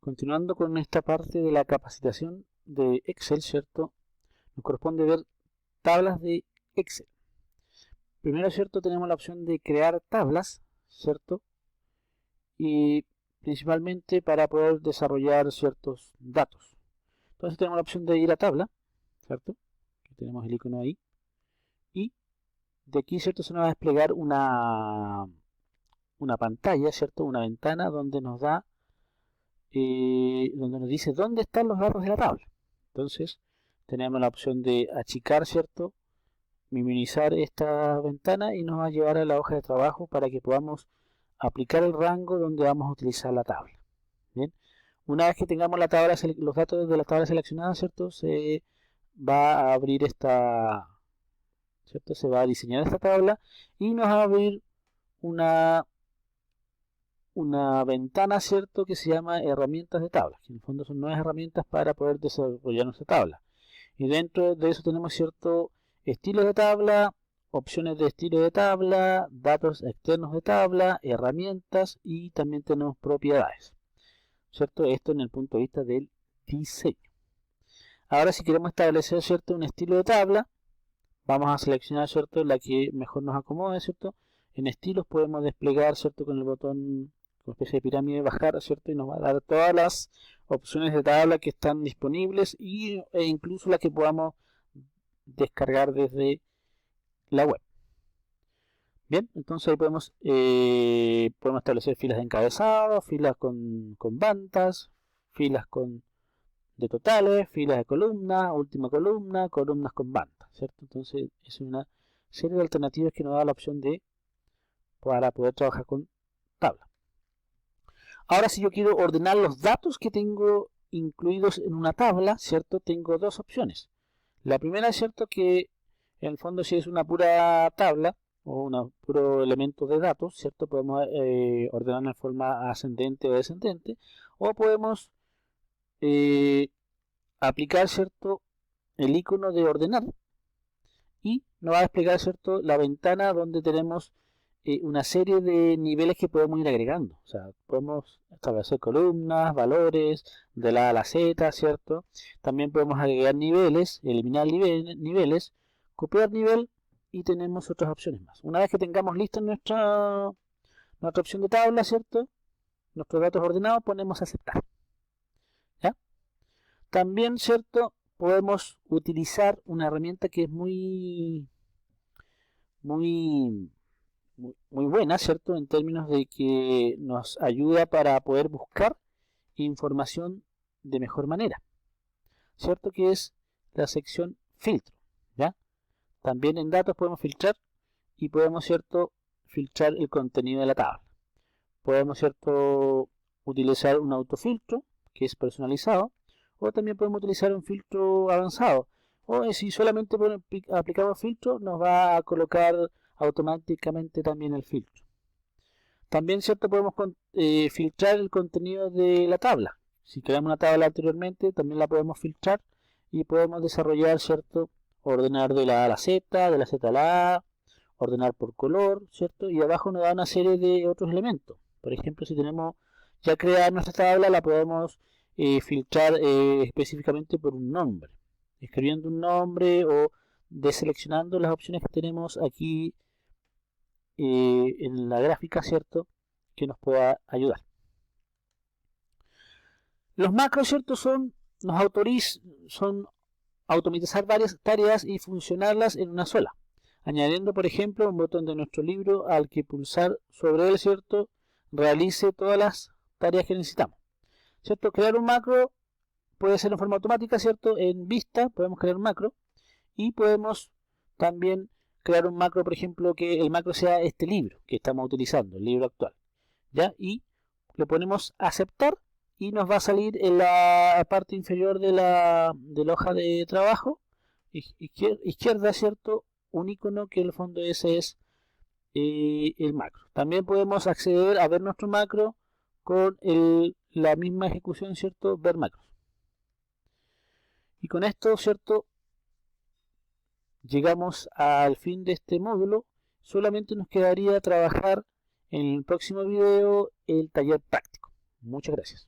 Continuando con esta parte de la capacitación de Excel, ¿cierto? Nos corresponde ver tablas de Excel. Primero, ¿cierto? Tenemos la opción de crear tablas, ¿cierto? Y principalmente para poder desarrollar ciertos datos. Entonces tenemos la opción de ir a tabla, ¿cierto? Aquí tenemos el icono ahí. Y de aquí, ¿cierto? Se nos va a desplegar una pantalla, ¿cierto? Una ventana donde nos da donde nos dice dónde están los datos de la tabla. Entonces tenemos la opción de achicar, ¿cierto? Minimizar esta ventana y nos va a llevar a la hoja de trabajo para que podamos aplicar el rango donde vamos a utilizar la tabla. Bien, una vez que tengamos la tabla, los datos de la tabla seleccionada, ¿cierto? Se va a abrir ¿cierto? Se va a diseñar esta tabla y nos va a abrir una ventana, ¿cierto? Que se llama herramientas de tabla, que en el fondo son nuevas herramientas para poder desarrollar nuestra tabla. Y dentro de eso tenemos, ¿cierto? Estilos de tabla, opciones de estilo de tabla, datos externos de tabla, herramientas y también tenemos propiedades, ¿cierto? Esto en el punto de vista del diseño. Ahora si queremos establecer, ¿cierto? Un estilo de tabla, vamos a seleccionar, ¿cierto? La que mejor nos acomode, ¿cierto? En estilos podemos desplegar, ¿cierto? Con el botón, con especie de pirámide, bajar, ¿cierto? Y nos va a dar todas las opciones de tabla que están disponibles e incluso las que podamos descargar desde la web. Bien, entonces ahí podemos establecer filas de encabezado, filas con bandas, filas de totales, filas de columnas, última columna, columnas con bandas, ¿cierto? Entonces es una serie de alternativas que nos da la opción para poder trabajar con tabla. Ahora si yo quiero ordenar los datos que tengo incluidos en una tabla, ¿cierto? Tengo dos opciones. La primera es, ¿cierto? Que en el fondo si es una pura tabla o un puro elemento de datos, ¿cierto? Podemos ordenar en forma ascendente o descendente, o podemos aplicar, ¿cierto? El icono de ordenar y nos va a desplegar, ¿cierto? La ventana donde tenemos una serie de niveles que podemos ir agregando. O sea, podemos establecer columnas, valores, de la A a la Z, ¿cierto? También podemos agregar niveles, eliminar niveles, copiar nivel y tenemos otras opciones más. Una vez que tengamos lista nuestra opción de tabla, ¿cierto? Nuestros datos ordenados, ponemos aceptar. ¿Ya? También, ¿cierto? Podemos utilizar una herramienta que es muy buena, ¿cierto? En términos de que nos ayuda para poder buscar información de mejor manera, ¿cierto? Que es la sección filtro, ¿ya? También en datos podemos filtrar y podemos, ¿cierto? Filtrar el contenido de la tabla. Podemos, ¿cierto? Utilizar un autofiltro que es personalizado o también podemos utilizar un filtro avanzado. O si solamente aplicamos filtro, nos va a colocar automáticamente también el filtro. También, ¿cierto? Podemos filtrar el contenido de la tabla. Si creamos una tabla anteriormente, también la podemos filtrar y podemos desarrollar, ¿cierto? Ordenar de la A a la Z, de la Z a la A, ordenar por color, ¿cierto? Y abajo nos da una serie de otros elementos. Por ejemplo, si tenemos ya creada nuestra tabla, la podemos filtrar específicamente por un nombre. Escribiendo un nombre o deseleccionando las opciones que tenemos aquí en la gráfica, ¿cierto? Que nos pueda ayudar. Los macros, ¿cierto? Son automatizar varias tareas y funcionarlas en una sola. Añadiendo, por ejemplo, un botón de nuestro libro al que pulsar sobre él, ¿cierto? Realice todas las tareas que necesitamos. ¿Cierto? Crear un macro puede ser en forma automática, ¿cierto? En vista podemos crear un macro y podemos también crear un macro, por ejemplo, que el macro sea este libro que estamos utilizando, el libro actual, ¿ya? Y le ponemos aceptar y nos va a salir en la parte inferior de la hoja de trabajo izquierda, ¿cierto? Un icono que en el fondo ese es el macro. También podemos acceder a ver nuestro macro con la misma ejecución, ¿cierto? Ver macros. Y con esto, ¿cierto? Llegamos al fin de este módulo. Solamente nos quedaría trabajar en el próximo video el taller práctico. Muchas gracias.